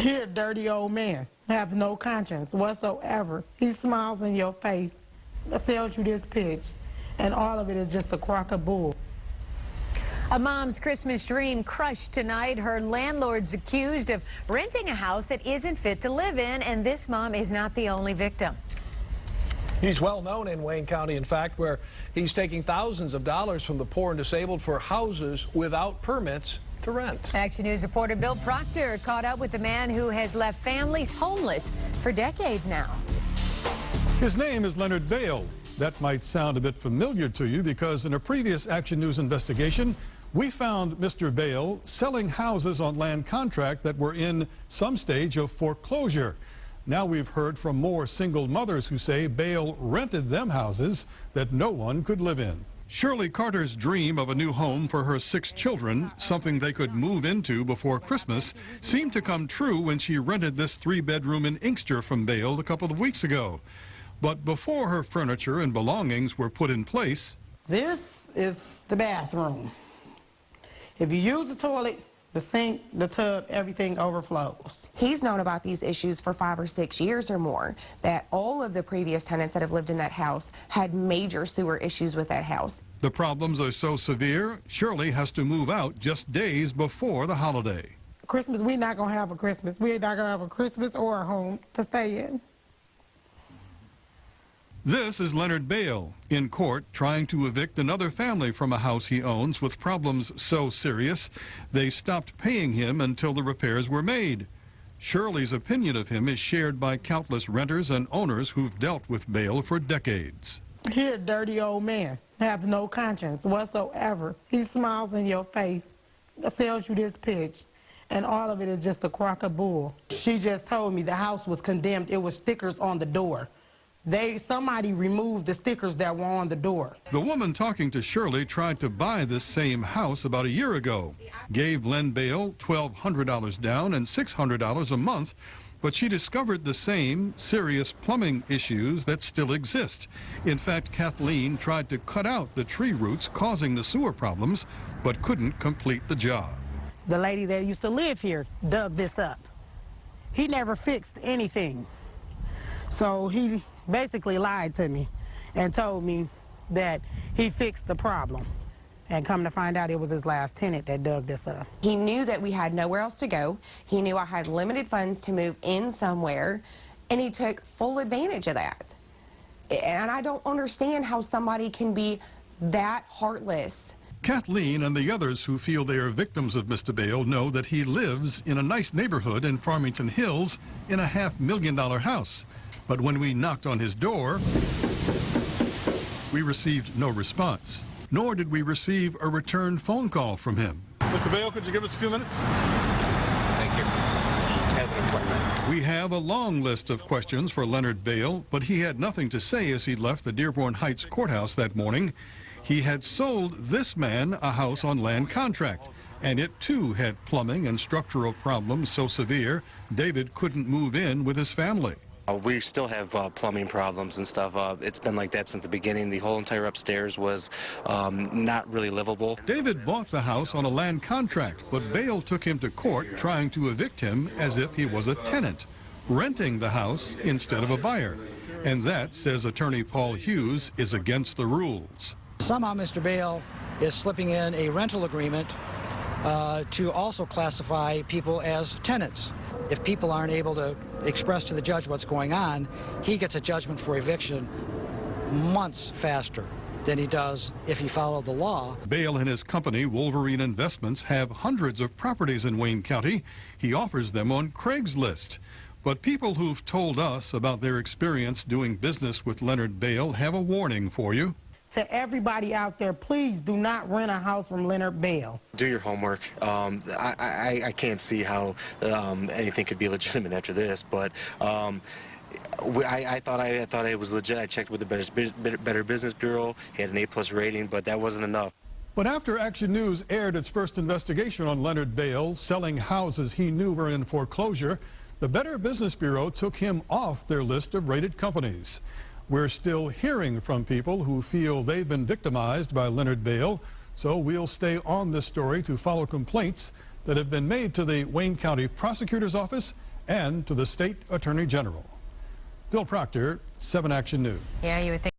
He a dirty old man, have no conscience whatsoever. He smiles in your face, sells you this pitch, and all of it is just a crock of bull. A mom's Christmas dream crushed tonight. Her landlord's accused of renting a house that isn't fit to live in, and this mom is not the only victim. He's well known in Wayne County, in fact, where he's taking thousands of dollars from the poor and disabled for houses without permits to rent. Action News reporter Bill Proctor caught up with the man who has left families homeless for decades now. His name is Leonard Bale. That might sound a bit familiar to you because in a previous Action News investigation, we found Mr. Bale selling houses on land contract that were in some stage of foreclosure. Now we've heard from more single mothers who say Bale rented them houses that no one could live in. Shirley Carter's dream of a new home for her 6 children, something they could move into before Christmas, seemed to come true when she rented this 3-bedroom in Inkster from Bale a couple of weeks ago. But before her furniture and belongings were put in place... This is the bathroom. If you use the toilet, the sink, the tub, everything overflows. He's known about these issues for 5 or 6 years or more, that all of the previous tenants that have lived in that house had major sewer issues with that house. The problems are so severe, Shirley has to move out just days before the holiday. Christmas, we're not going to have a Christmas. We're not going to have a Christmas or a home to stay in. This is Leonard Bale in court trying to evict another family from a house he owns with problems so serious they stopped paying him until the repairs were made. Shirley's opinion of him is shared by countless renters and owners who've dealt with Bale for decades. He a dirty old man, have no conscience whatsoever. He smiles in your face, sells you this pitch, and all of it is just a crock of bull. She just told me the house was condemned. It was stickers on the door. Somebody removed the stickers that were on the door. The woman talking to Shirley tried to buy this same house about a year ago, gave Len Bale $1,200 down and $600 a month, but she discovered the same serious plumbing issues that still exist. In fact, Kathleen tried to cut out the tree roots causing the sewer problems, but couldn't complete the job. The lady that used to live here dug this up. He never fixed anything. So he basically lied to me and told me that he fixed the problem. And come to find out, it was his last tenant that dug this up. He knew that we had nowhere else to go. He knew I had limited funds to move in somewhere, and he took full advantage of that. And I don't understand how somebody can be that heartless. Kathleen and the others who feel they are victims of Mr. Bale know that he lives in a nice neighborhood in Farmington Hills in a $500,000 house. But when we knocked on his door, we received no response, nor did we receive a return phone call from him. Mr. Bale, could you give us a few minutes? Thank you. Have an appointment. We have a long list of questions for Leonard Bale, but he had nothing to say as he left the Dearborn Heights courthouse that morning. He had sold this man a house on land contract, and it too had plumbing and structural problems so severe David couldn't move in with his family. We still have plumbing problems and stuff. It's been like that since the beginning. The whole entire upstairs was not really livable. David bought the house on a land contract, but Bale took him to court trying to evict him as if he was a tenant, renting the house instead of a buyer. And that, says attorney Paul Hughes, is against the rules. Somehow Mr. Bale is slipping in a rental agreement to also classify people as tenants. If people aren't able to express to the judge what's going on, he gets a judgment for eviction months faster than he does if he followed the law. Bale and his company, Wolverine Investments, have hundreds of properties in Wayne County. He offers them on Craigslist. But people who've told us about their experience doing business with Leonard Bale have a warning for you. To everybody out there, please do not rent a house from Leonard Bale. Do your homework. I can't see how anything could be legitimate after this, but I thought it was legit. I checked with the Better Business Bureau. He had an A+ rating, but that wasn't enough. But after Action News aired its first investigation on Leonard Bale selling houses he knew were in foreclosure, the Better Business Bureau took him off their list of rated companies. We're still hearing from people who feel they've been victimized by Leonard Bale, so we'll stay on this story to follow complaints that have been made to the Wayne County Prosecutor's Office and to the State Attorney General. Bill Proctor, 7 Action News. Yeah, you would think.